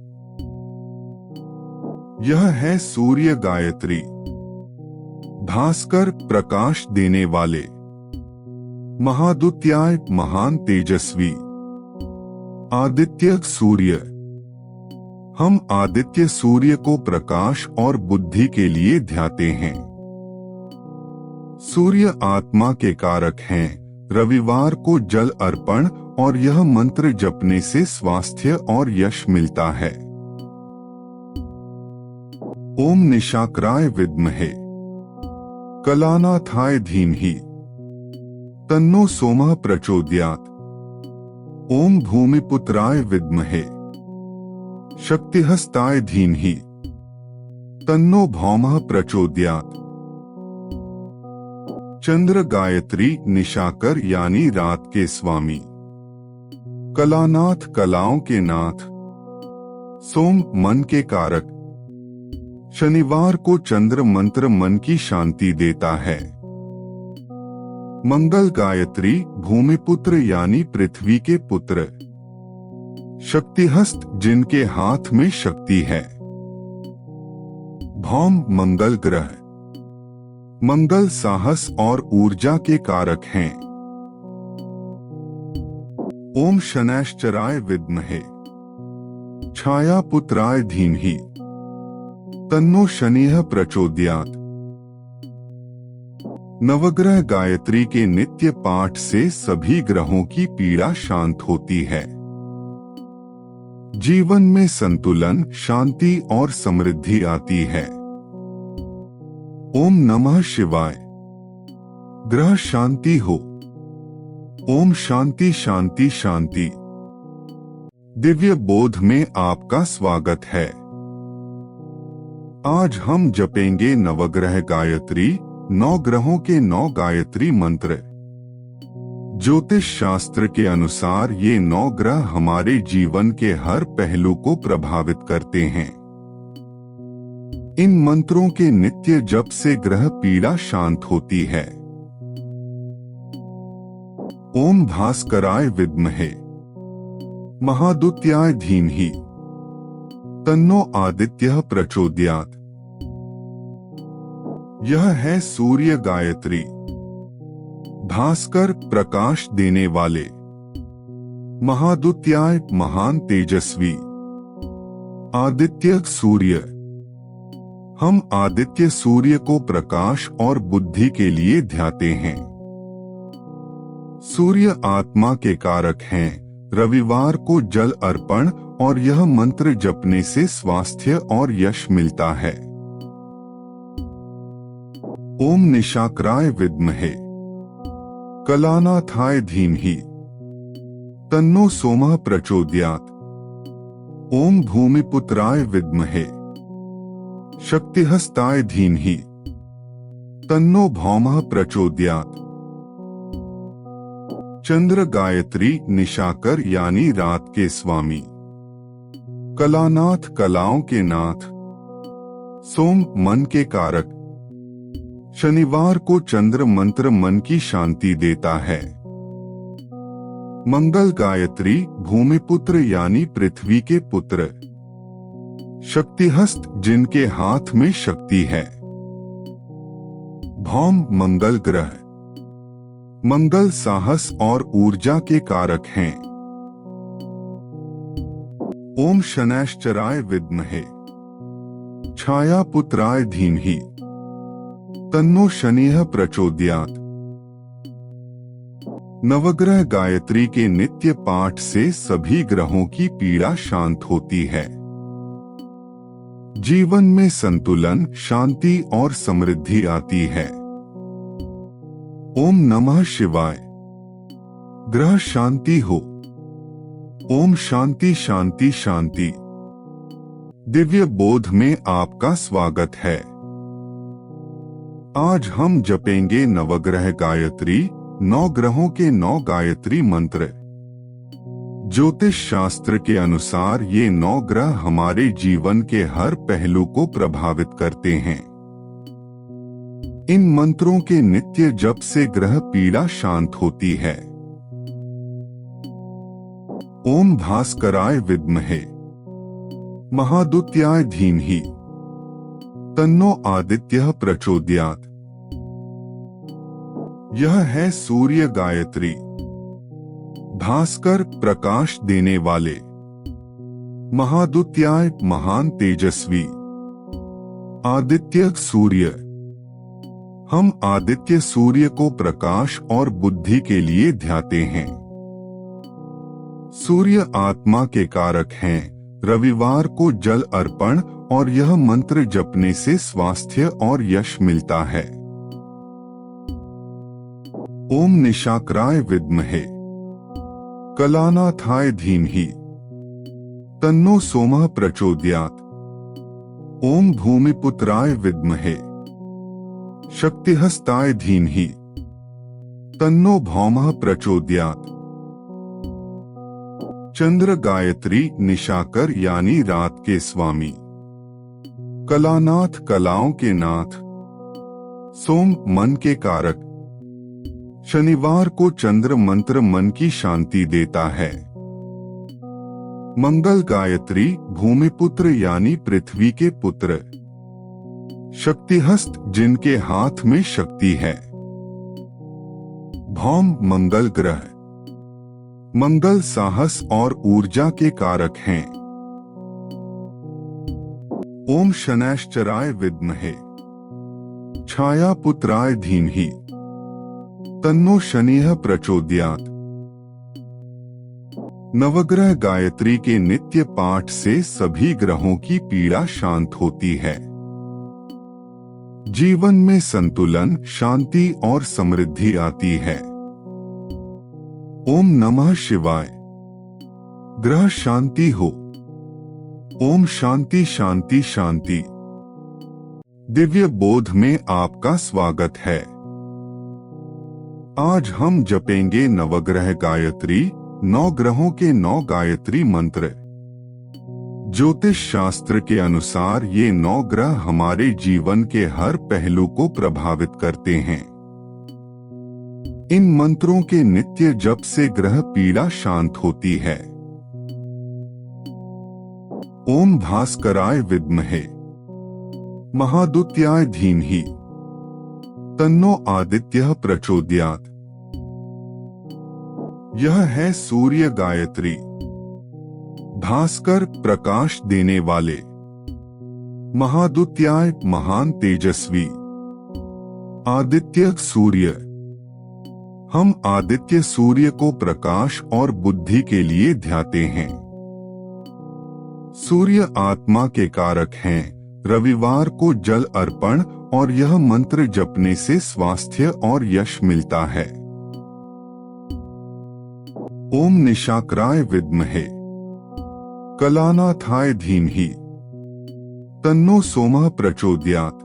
यह है सूर्य गायत्री। भास्कर प्रकाश देने वाले, महादुत्याय महान तेजस्वी, आदित्य सूर्य। हम आदित्य सूर्य को प्रकाश और बुद्धि के लिए ध्याते हैं। सूर्य आत्मा के कारक हैं। रविवार को जल अर्पण और यह मंत्र जपने से स्वास्थ्य और यश मिलता है। ओम निशाकराय विद्महे कलानाथाय धीमहि तन्नो सोमः प्रचोदयात्। ओम भूमिपुत्राय विद्महे शक्तिहस्ताय धीमहि तन्नो भौमः प्रचोदयात्। चंद्र गायत्री निशाकर यानी रात के स्वामी, कलानाथ कलाओं के नाथ, सोम मन के कारक। शनिवार को चंद्र मंत्र मन की शांति देता है। मंगल गायत्री भूमिपुत्र यानी पृथ्वी के पुत्र। शक्तिहस्त जिनके हाथ में शक्ति है। भौम मंगल ग्रह। मंगल साहस और ऊर्जा के कारक हैं। ओम शनैश्चराय विद्महे छाया पुत्राय धीमहि तन्नो शनिः प्रचोदयात्। नवग्रह गायत्री के नित्य पाठ से सभी ग्रहों की पीड़ा शांत होती है। जीवन में संतुलन, शांति और समृद्धि आती है। ओम नमः शिवाय। ग्रह शांति हो। ओम शांति शांति शांति। दिव्य बोध में आपका स्वागत है। आज हम जपेंगे नवग्रह गायत्री, 9 ग्रहों के 9 गायत्री मंत्र। ज्योतिष शास्त्र के अनुसार ये 9 ग्रह हमारे जीवन के हर पहलू को प्रभावित करते हैं। इन मंत्रों के नित्य जप से ग्रह पीड़ा शांत होती है। ओम भास्कराय विद्महे महादुत्याय धीमहि तन्नो आदित्यः प्रचोदयात्। यह है सूर्य गायत्री। भास्कर प्रकाश देने वाले, महादुत्याय महान तेजस्वी, आदित्य सूर्य। हम आदित्य सूर्य को प्रकाश और बुद्धि के लिए ध्याते हैं। सूर्य आत्मा के कारक हैं। रविवार को जल अर्पण और यह मंत्र जपने से स्वास्थ्य और यश मिलता है। ओम निशाकराय विद्महे कलानाथाय धीमहि तन्नो सोमः प्रचोदयात्। ओम भूमिपुत्राय विद्महे शक्तिहस्ताय धीमहि तन्नो भौमः प्रचोदयात्। चंद्र गायत्री निशाकर यानी रात के स्वामी, कलानाथ कलाओं के नाथ, सोम मन के कारक। शनिवार को चंद्र मंत्र मन की शांति देता है। मंगल गायत्री भूमिपुत्र यानी पृथ्वी के पुत्र। शक्तिहस्त जिनके हाथ में शक्ति है। भौम मंगल ग्रह। मंगल साहस और ऊर्जा के कारक हैं। ओम शनैश्चराय विद्महे छाया पुत्राय धीमहि तन्नो शनिः प्रचोदयात्। नवग्रह गायत्री के नित्य पाठ से सभी ग्रहों की पीड़ा शांत होती है। जीवन में संतुलन, शांति और समृद्धि आती है। ओम नमः शिवाय। ग्रह शांति हो। ओम शांति शांति शांति। दिव्य बोध में आपका स्वागत है। आज हम जपेंगे नवग्रह गायत्री, 9 ग्रहों के 9 गायत्री मंत्र। ज्योतिष शास्त्र के अनुसार ये 9 ग्रह हमारे जीवन के हर पहलू को प्रभावित करते हैं। इन मंत्रों के नित्य जप से ग्रह पीड़ा शांत होती है। ओम भास्कराय विद्महे महादुत्याय धीमहि तन्नो आदित्यः प्रचोदयात्। यह है सूर्य गायत्री। भास्कर प्रकाश देने वाले, महादुत्याय महान तेजस्वी, आदित्य सूर्य। हम आदित्य सूर्य को प्रकाश और बुद्धि के लिए ध्याते हैं। सूर्य आत्मा के कारक हैं। रविवार को जल अर्पण और यह मंत्र जपने से स्वास्थ्य और यश मिलता है। ओम निशाकराय विद्महे कलानाथाय धीमहि तन्नो सोमः प्रचोदयात्। ओम भूमिपुत्राय विद्महे शक्तिहस्ताय धीमहि तन्नो भौमः प्रचोदयात्। चंद्र गायत्री निशाकर यानी रात के स्वामी। कलानाथ कलाओं के नाथ। सोम मन के कारक। शनिवार को चंद्र मंत्र मन की शांति देता है। मंगल गायत्री भूमिपुत्र यानी पृथ्वी के पुत्र। शक्तिहस्त जिनके हाथ में शक्ति है। भौम मंगल ग्रह। मंगल साहस और ऊर्जा के कारक हैं। ओम शनैश्चराय विद्महे छाया पुत्राय धीमहि तन्नो शनिः प्रचोदयात्। नवग्रह गायत्री के नित्य पाठ से सभी ग्रहों की पीड़ा शांत होती है। जीवन में संतुलन, शांति और समृद्धि आती है। ओम नमः शिवाय। ग्रह शांति हो। ओम शांति शांति शांति। दिव्य बोध में आपका स्वागत है। आज हम जपेंगे नवग्रह गायत्री, 9 ग्रहों के 9 गायत्री मंत्र। ज्योतिष शास्त्र के अनुसार ये 9 ग्रह हमारे जीवन के हर पहलू को प्रभावित करते हैं। इन मंत्रों के नित्य जप से ग्रह पीड़ा शांत होती है। ओम भास्कराय विद्महे महादुत्याय धीमहि तन्नो आदित्यः प्रचोदयात्। यह है सूर्य गायत्री। भास्कर प्रकाश देने वाले, महादुत्याय महान तेजस्वी, आदित्य सूर्य। हम आदित्य सूर्य को प्रकाश और बुद्धि के लिए ध्याते हैं। सूर्य आत्मा के कारक हैं। रविवार को जल अर्पण और यह मंत्र जपने से स्वास्थ्य और यश मिलता है। ओम निशाकराय विद्महे कलानाथाय धीमहि तन्नो सोमः प्रचोदयात्।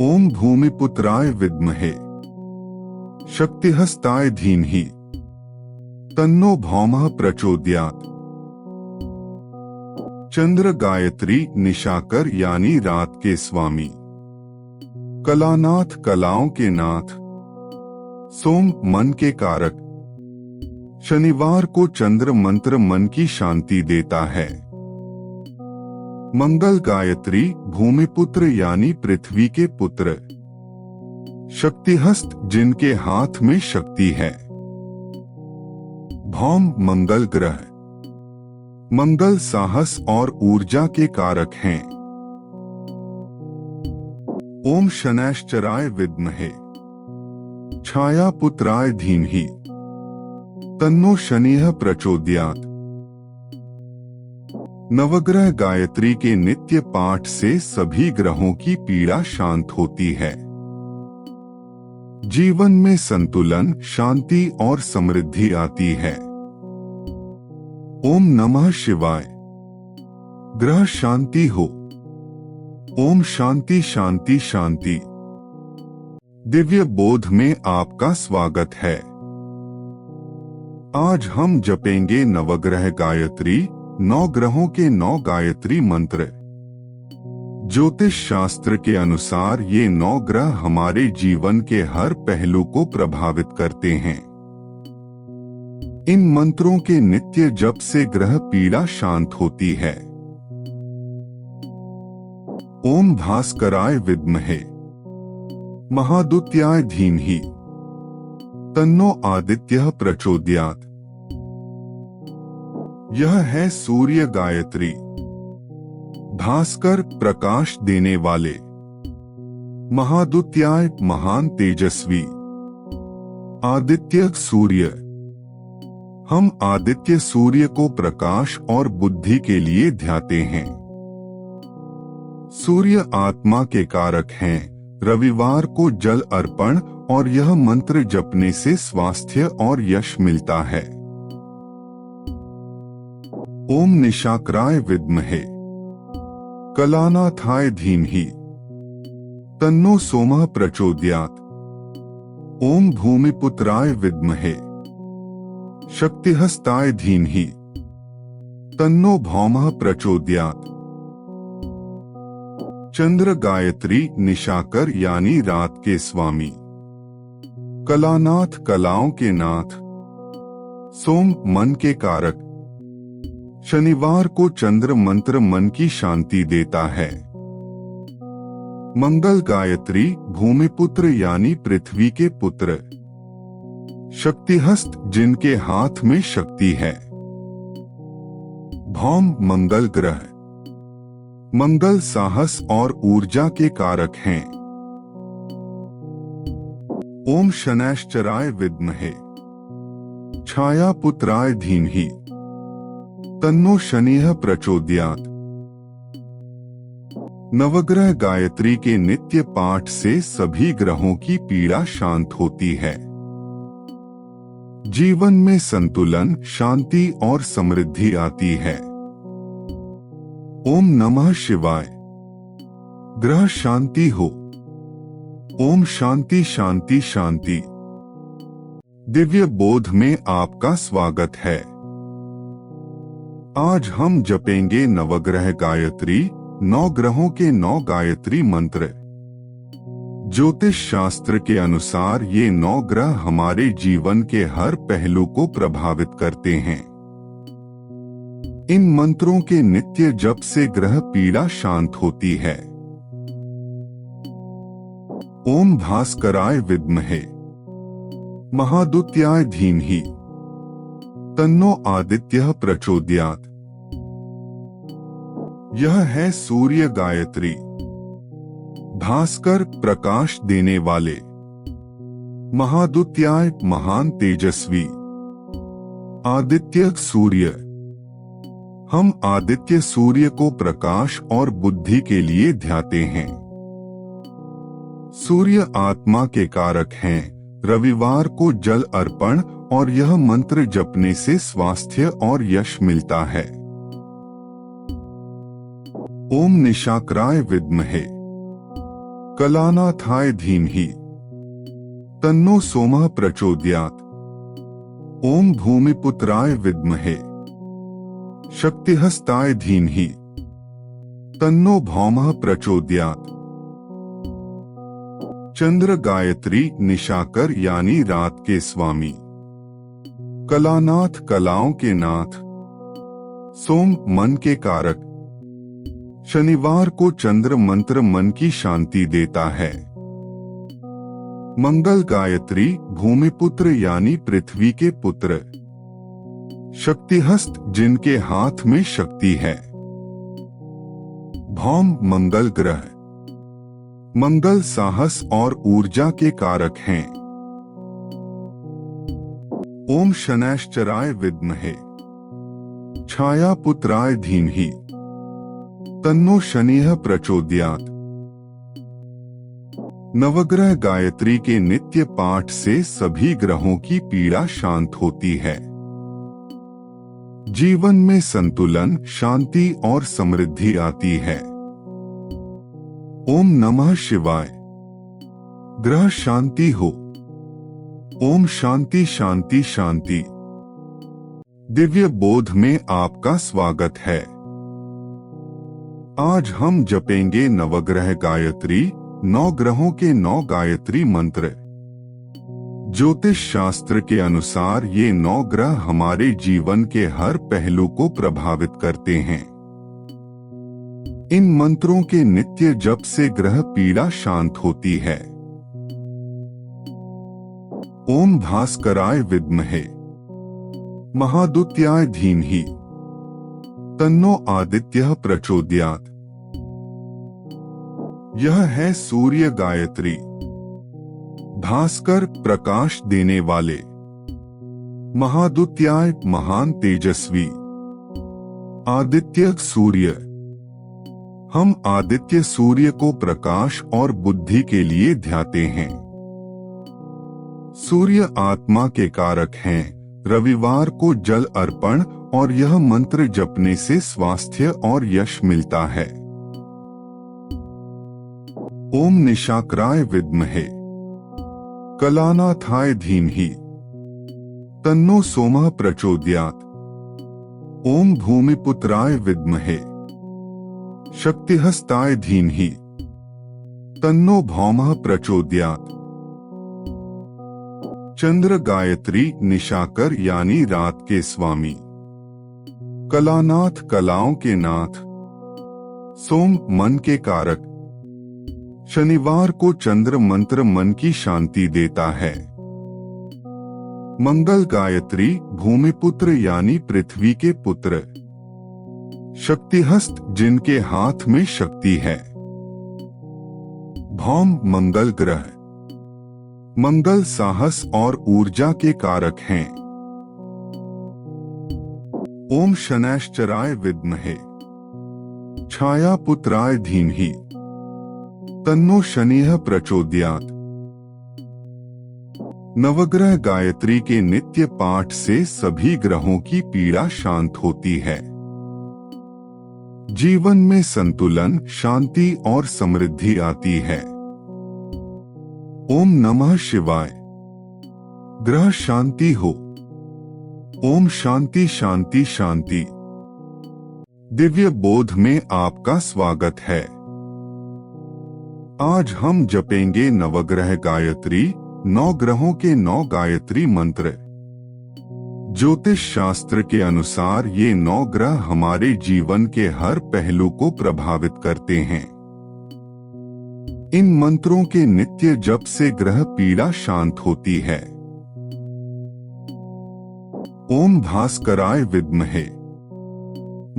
ओम भूमिपुत्राय विद्महे शक्तिहस्ताय धीमहि तन्नो भौमः प्रचोदयात्। चंद्र गायत्री निशाकर यानी रात के स्वामी। कलानाथ कलाओं के नाथ, सोम मन के कारक। शनिवार को चंद्र मंत्र मन की शांति देता है। मंगल गायत्री भूमिपुत्र यानी पृथ्वी के पुत्र। शक्तिहस्त जिनके हाथ में शक्ति है। भौम मंगल ग्रह। मंगल साहस और ऊर्जा के कारक हैं। ओम शनैश्चराय विद्महे छाया पुत्राय धीमहि तन्नो शनिः प्रचोदयात्। नवग्रह गायत्री के नित्य पाठ से सभी ग्रहों की पीड़ा शांत होती है। जीवन में संतुलन, शांति और समृद्धि आती है। ओम नमः शिवाय। ग्रह शांति हो। ओम शांति शांति शांति। दिव्य बोध में आपका स्वागत है। आज हम जपेंगे नवग्रह गायत्री, 9 ग्रहों के 9 गायत्री मंत्र। ज्योतिष शास्त्र के अनुसार ये 9 ग्रह हमारे जीवन के हर पहलू को प्रभावित करते हैं। इन मंत्रों के नित्य जप से ग्रह पीड़ा शांत होती है। ओम भास्कराय विद्महे महादुत्याय धीमहि तन्नो आदित्यः प्रचोदयात्। यह है सूर्य गायत्री। भास्कर प्रकाश देने वाले, महादुत्याय महान तेजस्वी, आदित्य सूर्य। हम आदित्य सूर्य को प्रकाश और बुद्धि के लिए ध्याते हैं। सूर्य आत्मा के कारक हैं। रविवार को जल अर्पण और यह मंत्र जपने से स्वास्थ्य और यश मिलता है। ओम निशाकराय विद्महे कलानाथाय धीमहि तन्नो सोमः प्रचोदयात्। ओम भूमिपुत्राय विद्महे शक्तिहस्ताय धीमहि तन्नो भौमः प्रचोदयात्। चंद्र गायत्री निशाकर यानी रात के स्वामी। कलानाथ कलाओं के नाथ। सोम मन के कारक। शनिवार को चंद्र मंत्र मन की शांति देता है। मंगल गायत्री भूमिपुत्र यानी पृथ्वी के पुत्र। शक्तिहस्त जिनके हाथ में शक्ति है। भौम मंगल ग्रह। मंगल साहस और ऊर्जा के कारक हैं। ओम शनैश्चराय विद्महे छाया पुत्राय धीमहि तन्नो शनिः प्रचोदयात्। नवग्रह गायत्री के नित्य पाठ से सभी ग्रहों की पीड़ा शांत होती है। जीवन में संतुलन, शांति और समृद्धि आती है। ओम नमः शिवाय। ग्रह शांति हो। ओम शांति शांति शांति। दिव्य बोध में आपका स्वागत है। आज हम जपेंगे नवग्रह गायत्री, 9 ग्रहों के 9 गायत्री मंत्र। ज्योतिष शास्त्र के अनुसार ये 9 ग्रह हमारे जीवन के हर पहलू को प्रभावित करते हैं। इन मंत्रों के नित्य जप से ग्रह पीड़ा शांत होती है। ओम भास्कराय विद्महे महादुत्याय धीमहि तन्नो आदित्यः प्रचोदयात्। यह है सूर्य गायत्री। भास्कर प्रकाश देने वाले, महादुत्याय महान तेजस्वी, आदित्य सूर्य। हम आदित्य सूर्य को प्रकाश और बुद्धि के लिए ध्याते हैं। सूर्य आत्मा के कारक हैं। रविवार को जल अर्पण और यह मंत्र जपने से स्वास्थ्य और यश मिलता है। ओम निशाकराय विद्महे कलानाथाय धीमहि तन्नो सोमः प्रचोदयात्। ओम भूमिपुत्राय विद्महे शक्तिहस्ताय धीमहि तन्नो भौमः प्रचोदयात्। चंद्र गायत्री निशाकर यानी रात के स्वामी, कलानाथ कलाओं के नाथ, सोम मन के कारक। शनिवार को चंद्र मंत्र मन की शांति देता है। मंगल गायत्री भूमिपुत्र यानी पृथ्वी के पुत्र, शक्तिहस्त जिनके हाथ में शक्ति है। भौम मंगल ग्रह, मंगल साहस और ऊर्जा के कारक हैं। ओम शनैश्चराय विद्महे छाया पुत्राय धीमहि तन्नो शनिः प्रचोदयात्। नवग्रह गायत्री के नित्य पाठ से सभी ग्रहों की पीड़ा शांत होती है। जीवन में संतुलन, शांति और समृद्धि आती है। ओम नमः शिवाय। ग्रह शांति हो। ओम शांति शांति शांति। दिव्य बोध में आपका स्वागत है। आज हम जपेंगे नवग्रह गायत्री, 9 ग्रहों के 9 गायत्री मंत्र। ज्योतिष शास्त्र के अनुसार ये 9 ग्रह हमारे जीवन के हर पहलू को प्रभावित करते हैं। इन मंत्रों के नित्य जप से ग्रह पीड़ा शांत होती है। ओम भास्कराय विद्महे महादुत्याय धीमहि तन्नो आदित्यः प्रचोदयात्। यह है सूर्य गायत्री। भास्कर प्रकाश देने वाले, महादुत्याय महान तेजस्वी, आदित्य सूर्य। हम आदित्य सूर्य को प्रकाश और बुद्धि के लिए ध्याते हैं। सूर्य आत्मा के कारक हैं। रविवार को जल अर्पण और यह मंत्र जपने से स्वास्थ्य और यश मिलता है। ओम निशाकराय विद्महे कलानाथाय धीमहि तन्नो सोमः प्रचोदयात्। ओम भूमिपुत्राय विद्महे शक्तिहस्ताय धीमहि तन्नो भौमः प्रचोदयात्। चंद्र गायत्री निशाकर यानी रात के स्वामी, कलानाथ कलाओं के नाथ, सोम मन के कारक। शनिवार को चंद्र मंत्र मन की शांति देता है। मंगल गायत्री भूमिपुत्र यानी पृथ्वी के पुत्र, शक्तिहस्त जिनके हाथ में शक्ति है। भौम मंगल ग्रह, मंगल साहस और ऊर्जा के कारक हैं। ओम शनैश्चराय विद्महे छाया पुत्राय धीमहि तन्नो शनिः प्रचोदयात्। नवग्रह गायत्री के नित्य पाठ से सभी ग्रहों की पीड़ा शांत होती है। जीवन में संतुलन, शांति और समृद्धि आती है। ओम नमः शिवाय। ग्रह शांति हो। ओम शांति शांति शांति। दिव्य बोध में आपका स्वागत है। आज हम जपेंगे नवग्रह गायत्री, 9 ग्रहों के 9 गायत्री मंत्र। ज्योतिष शास्त्र के अनुसार ये 9 ग्रह हमारे जीवन के हर पहलू को प्रभावित करते हैं। इन मंत्रों के नित्य जप से ग्रह पीड़ा शांत होती है। ओम भास्कराय विद्महे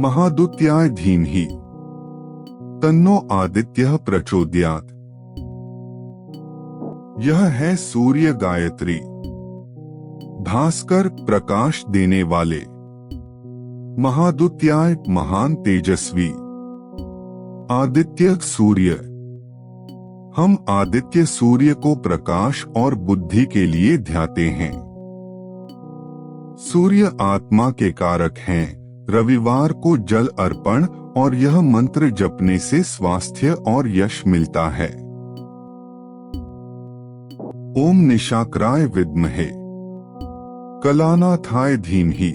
महादुत्याय धीमहि तन्नो आदित्यः प्रचोदयात्। यह है सूर्य गायत्री। भास्कर प्रकाश देने वाले, महादुत्याय महान तेजस्वी, आदित्य सूर्य। हम आदित्य सूर्य को प्रकाश और बुद्धि के लिए ध्याते हैं। सूर्य आत्मा के कारक हैं। रविवार को जल अर्पण और यह मंत्र जपने से स्वास्थ्य और यश मिलता है। ओम निशाकराय विद्महे कलानाथाय धीमहि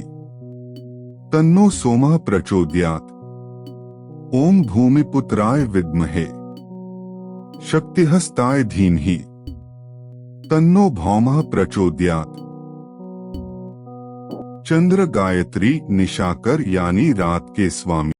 तन्नो सोमः प्रचोदयात्। ओम भूमिपुत्राय विद्महे शक्तिहस्ताय धीमहि तन्नो भौमः प्रचोदयात्। चंद्र गायत्री निशाकर यानी रात के स्वामी।